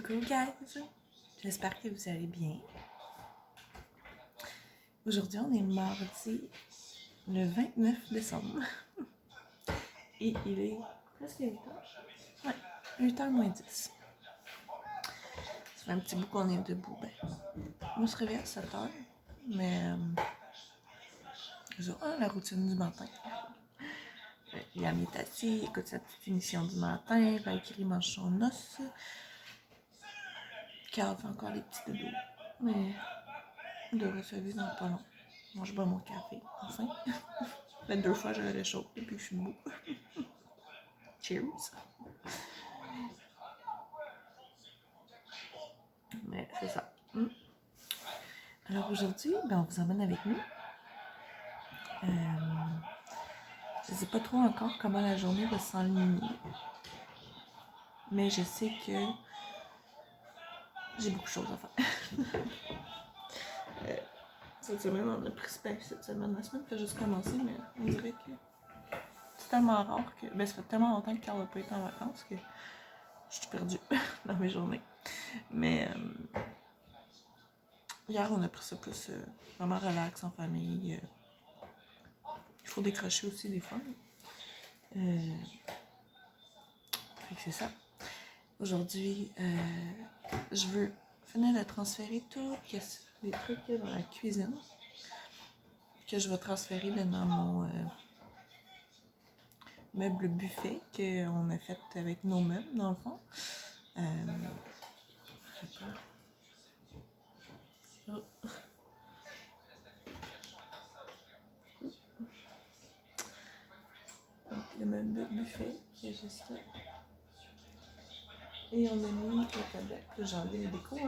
Coucou guys, j'espère que vous allez bien. Aujourd'hui on est mardi le 29 décembre et il est presque 8h. Ouais, 8h moins 10. Ça fait un petit bout qu'on est debout. On se réveille à 7h, mais la routine du matin. Yam est assis, écoute sa petite émission du matin, Valkyrie mange son os. Carl fait encore des petits dodos, mais il devrait se lever dans pas long. Moi, je bois mon café, enfin. Ça fait 2 fois que je le réchauffe depuis que je suis debout. Cheers! Mais c'est ça. Alors aujourd'hui, on vous emmène avec nous. Je ne sais pas trop encore comment la journée va s'enligner. Mais je sais que j'ai beaucoup de choses à faire. Cette semaine, on a pris space cette semaine. La semaine fait juste commencer, mais on dirait que c'est tellement rare que... ça fait tellement longtemps que Carl n'a pas été en vacances que je suis perdue dans mes journées. Mais hier, on a pris ça plus vraiment relax en famille. Il faut décrocher aussi des fois. Fait que c'est ça. Aujourd'hui, je veux finir de transférer tous les trucs dans la cuisine que je vais transférer dans mon meuble buffet qu'on a fait avec nos meubles dans le fond. Le meuble buffet qui est juste là. Et on a mis la tablette, j'ai enlevé les décos,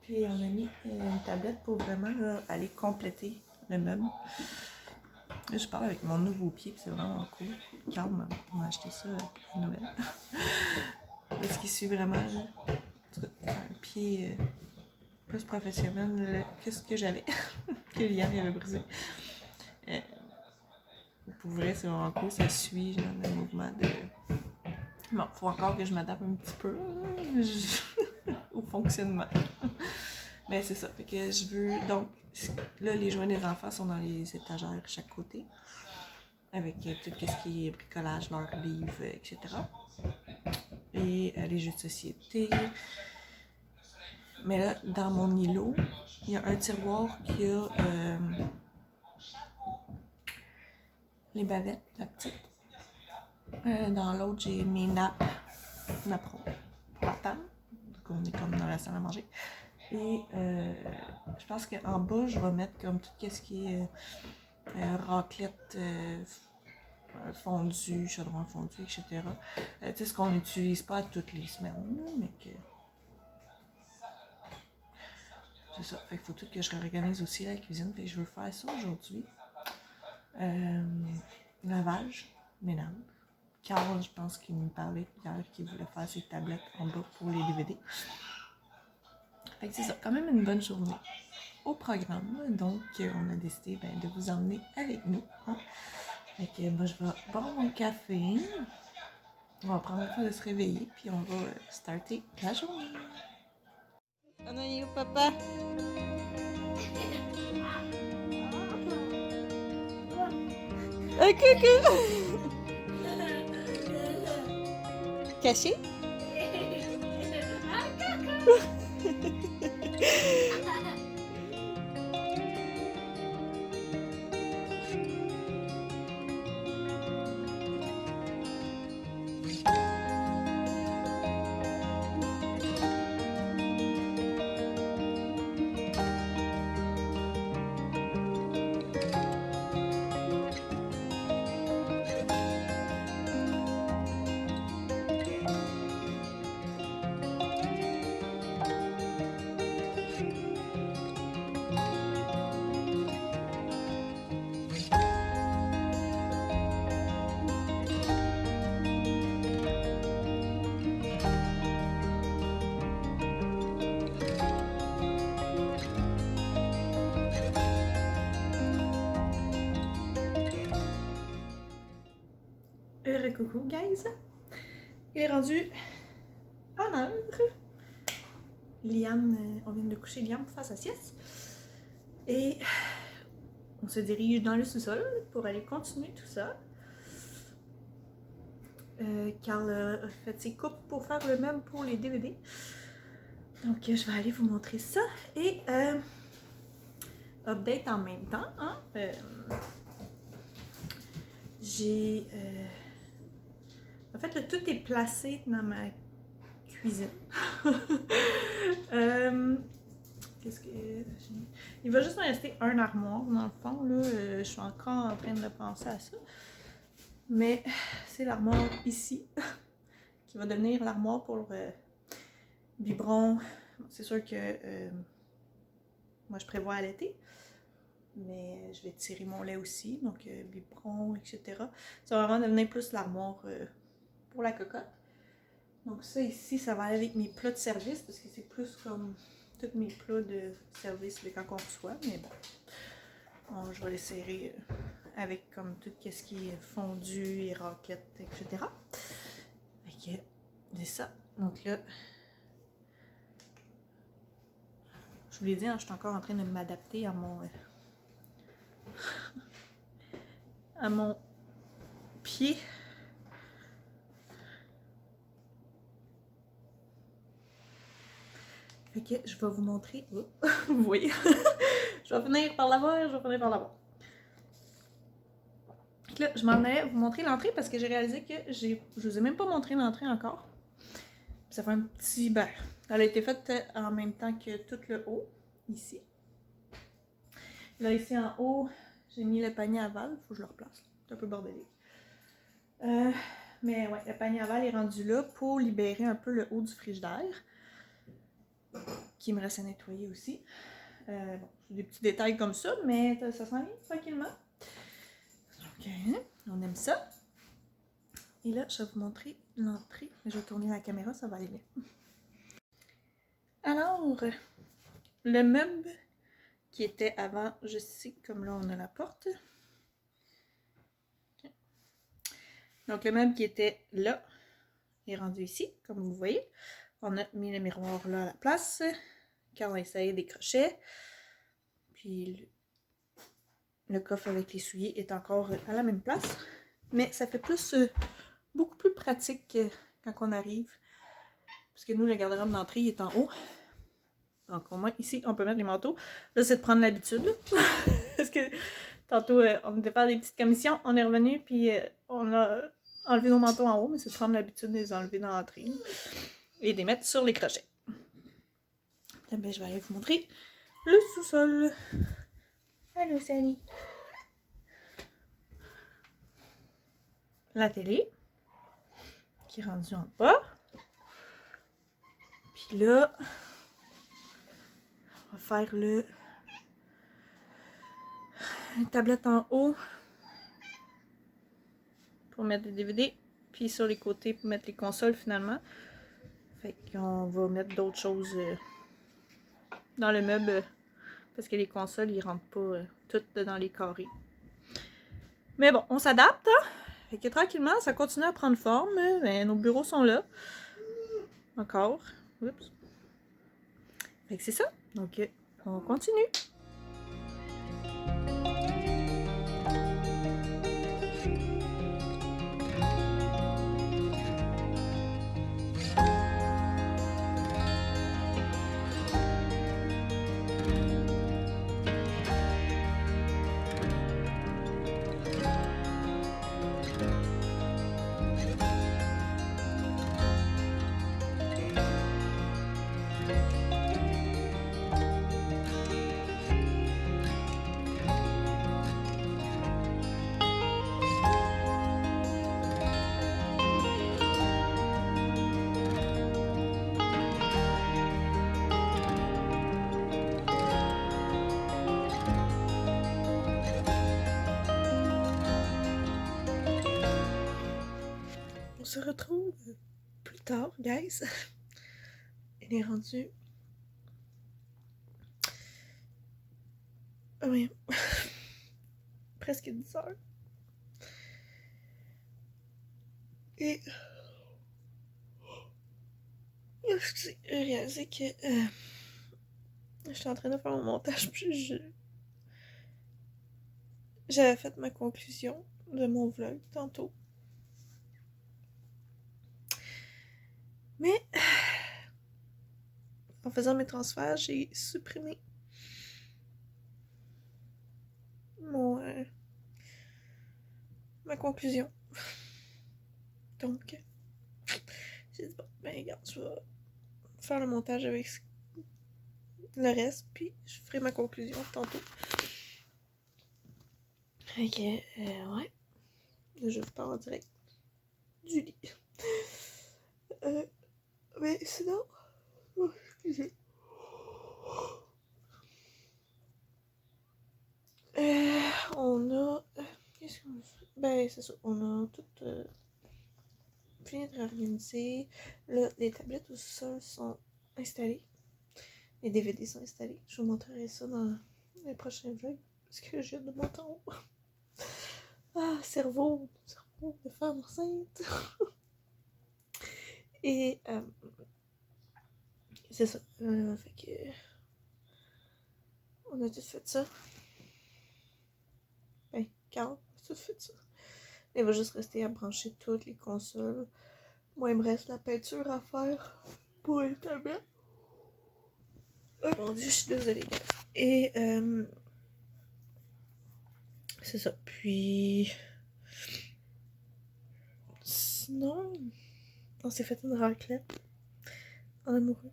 Puis on a mis une tablette pour vraiment là, aller compléter le meuble. Là, je parle avec mon nouveau pied, c'est vraiment cool. Carl m'a acheté ça à Noël. Parce qu'il suit vraiment un pied plus professionnel que ce que j'avais, que Liam avait brisé. Pour vrai, c'est vraiment cool, ça suit genre, le mouvement de... Bon, faut encore que je m'adapte un petit peu au fonctionnement. Mais c'est ça, fait que je veux... Donc, là, les jouets des enfants sont dans les étagères de chaque côté. Avec tout ce qui est bricolage, leurs livres, etc. Et les jeux de société. Mais là, dans mon îlot, il y a un tiroir qui a les bavettes, la petite. Dans l'autre, j'ai mes napperons pour la table. Donc, on est comme dans la salle à manger. Et je pense qu'en bas, je vais mettre comme tout ce qui est raclette, fondu, chaudron fondu, etc. Tu sais, ce qu'on n'utilise pas toutes les semaines, mais que... C'est ça. Fait qu'il faut tout que je réorganise aussi la cuisine. Fait que je veux faire ça aujourd'hui. Lavage, ménage. Carl, je pense qu'il me parlait hier qu'il voulait faire ses tablettes en bas pour les DVD. Fait que c'est ça, quand même une bonne journée au programme. Donc, on a décidé de vous emmener avec nous. Fait que moi, je vais boire mon café. On va prendre le temps de se réveiller, puis on va starter la journée. On est où, papa? Un coucou! Caché? Coucou guys! Il est rendu... Ah heure. Liam, on vient de coucher Liam pour faire sa sieste. Et on se dirige dans le sous-sol pour aller continuer tout ça. Carl a fait ses coupes pour faire le même pour les DVD. Donc je vais aller vous montrer ça. Et update en même temps. Hein? J'ai... En fait, là, tout est placé dans ma cuisine. Qu'est-ce que... Il va juste me rester un armoire, dans le fond. Là, je suis encore en train de penser à ça. Mais c'est l'armoire ici qui va devenir l'armoire pour le biberon. C'est sûr que moi, je prévois allaiter. Mais je vais tirer mon lait aussi, donc biberon, etc. Ça va vraiment devenir plus l'armoire pour la cocotte. Donc ça ici, ça va aller avec mes plats de service, parce que c'est plus comme tous mes plats de service quand on reçoit, mais bon, je vais les serrer avec comme tout ce qui est fondu et raclette, etc. Fait que c'est ça. Donc là, je vous l'ai dit, hein, je suis encore en train de m'adapter à mon pied. Fait que je vais vous montrer. Vous voyez? Je vais finir par là-bas, je vais finir par là-bas. Là, je m'en allais vous montrer l'entrée parce que j'ai réalisé que je vous ai même pas montré l'entrée encore. Ça fait un petit... Ben, elle a été faite en même temps que tout le haut, ici. Là, ici en haut, j'ai mis le panier à valve. Faut que je le replace. C'est un peu bordélique. Mais ouais, le panier à valve est rendu là pour libérer un peu le haut du frigidaire. Qui me reste à nettoyer aussi. Bon, c'est des petits détails comme ça, mais ça s'en vient tranquillement. Ok, on aime ça. Et là, je vais vous montrer l'entrée. Je vais tourner la caméra, ça va aller bien. Alors, le meuble qui était avant, je sais, comme là on a la porte. Okay. Donc le meuble qui était là est rendu ici, comme vous voyez. On a mis le miroir là à la place. Quand on a essayé des crochets. Puis le coffre avec les souliers est encore à la même place. Mais ça fait plus, beaucoup plus pratique quand on arrive. Parce que nous, le garde-robe d'entrée est en haut. Donc au moins ici, on peut mettre les manteaux. Là, c'est de prendre l'habitude. Parce que tantôt, on devait faire des petites commissions. On est revenu, puis on a enlevé nos manteaux en haut. Mais c'est de prendre l'habitude de les enlever dans l'entrée. Et de les mettre sur les crochets. Là, ben, je vais aller vous montrer le sous-sol. Allô, Sally. La télé. Qui est rendue en bas. Puis là, on va faire une tablette en haut pour mettre des DVD. Puis sur les côtés pour mettre les consoles finalement. Fait qu'on va mettre d'autres choses dans le meuble parce que les consoles ils rentrent pas toutes dans les carrés. Mais bon, on s'adapte. Hein? Fait que tranquillement, ça continue à prendre forme. Mais nos bureaux sont là. Encore. Oups. Fait que c'est ça. Donc, on continue. On se retrouve plus tard, guys. Il est rendu... Oh, oui. Presque 10 heures. Et... j'ai réalisé que j'étais en train de faire mon montage, puis j'avais fait ma conclusion de mon vlog tantôt. Mais en faisant mes transferts, j'ai supprimé ma conclusion. Donc, j'ai dit bon, ben regarde, je vais faire le montage avec le reste, puis je ferai ma conclusion tantôt. Ok, ouais. Je vous parle en direct du lit. Mais sinon... Oh, excusez. On a... qu'est-ce qu'on a fait? Ben, c'est ça. On a tout fini de réorganiser. Là, les tablettes au sol sont installées. Les DVD sont installés. Je vous montrerai ça dans les prochains vlogs. Parce que je viens de monter en haut. Ah, cerveau de femme enceinte. Et c'est ça. Fait que on a tout fait ça. Ben, Carl a tout fait ça. Il va juste rester à brancher toutes les consoles. Moi, il me reste la peinture à faire pour les tablettes. Oh mon dieu, je suis désolée. Et c'est ça. Puis sinon, on s'est fait une raclette en amoureux.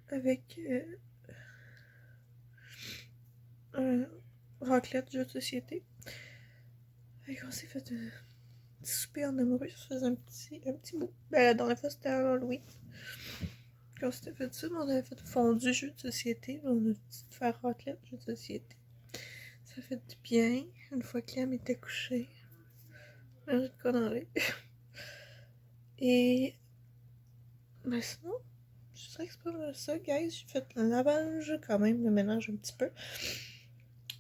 Avec un raclette jeu de société. Et on s'est fait un petit souper en amoureux. Ça faisait un petit bout. Ben, la dernière fois, c'était à Halloween. Quand on s'était fait ça, on avait fait fondu jeu de société. On a dit de faire raclette jeu de société. Ça fait du bien. Une fois que Liam était couché. J'ai de quoi dans l'œil. Et ben sinon, je dirais que c'est pas mal ça, guys. J'ai fait le lavage, quand même, le ménage un petit peu.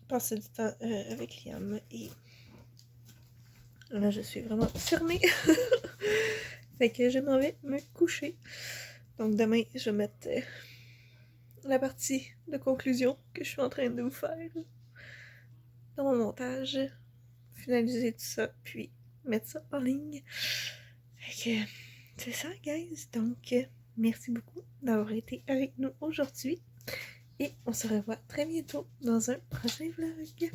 Passer du temps avec Liam. Et là, je suis vraiment fermée. Fait que je m'en vais me coucher. Donc demain, je vais mettre la partie de conclusion que je suis en train de vous faire dans mon montage. Finaliser tout ça, puis mettre ça en ligne. Fait que c'est ça, guys. Donc, merci beaucoup d'avoir été avec nous aujourd'hui. Et on se revoit très bientôt dans un prochain vlog.